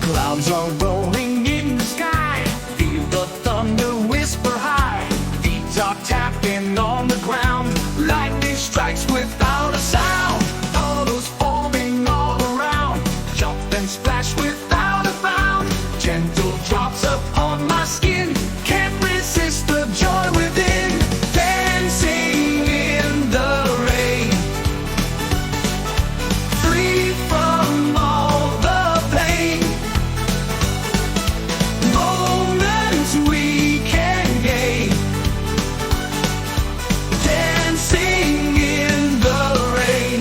Clouds are rolling in the sky. Feel the thunder whisper high. Feet are tapping on the ground. Lightning strikes without a sound. Puddles forming all around. Jump and splash without a bound. Gentle drops upon my skin. Can't resist the joy within. Dancing in the rain. Free from all the pain. Moments we can gain. Dancing in the rain.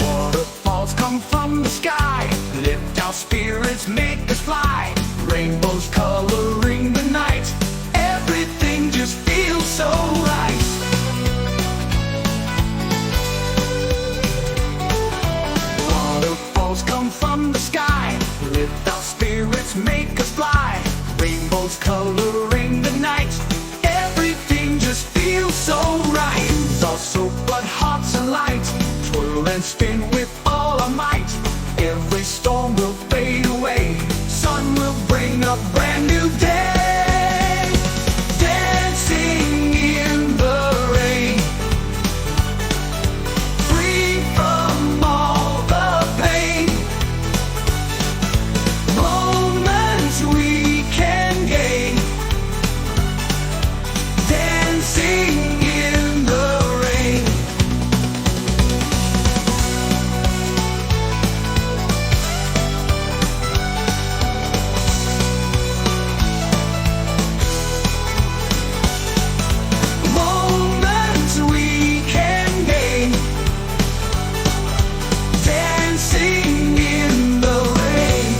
Waterfalls come from the sky. Lift our spirits, make us fly. Rainbows coloring the night. Everything just feels so right. Waterfalls come from the sky. Lift our spirits, make us fly. Rainbows coloring the night. Everything just feels so right. Winds are soaked but hearts are light. Twirl and spin with all our might. Every storm will fade away. Sun will bring a brand new day. Dancing in the rain. Free from all the pain. Moments we can gain. Dancing in the rain. Moments we can gain. Dancing in the rain.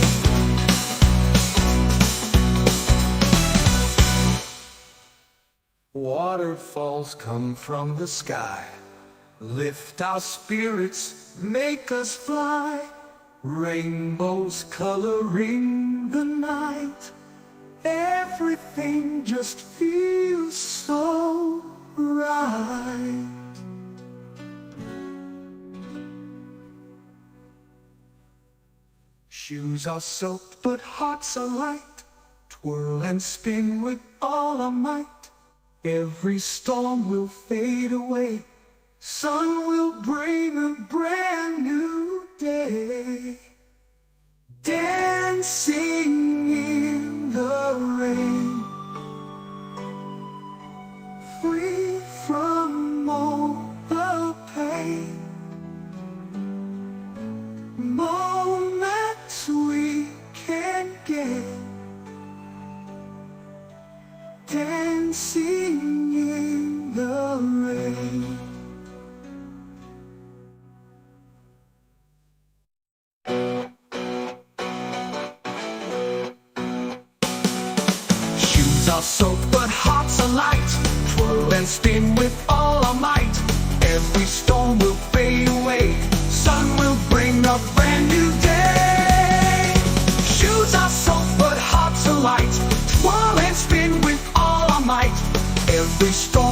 Waterfalls come from the sky. Lift our spirits, make us fly. Rainbows coloring the night. Everything just feels so right. Shoes are soaked but hearts are light. Twirl and spin with all our might. Every storm will fade away. Sun will bring a brand new day. Dancing in the rain. Free from all the pain. Moments we can get. Dancing in the rain. Shoes are soaked but hearts are light. Twirl and spin with all our might. Every storm will fade away. Sun will bring a brand new day. Shoes are soaked but hearts are light. Twirl and spin with all our might. Every storm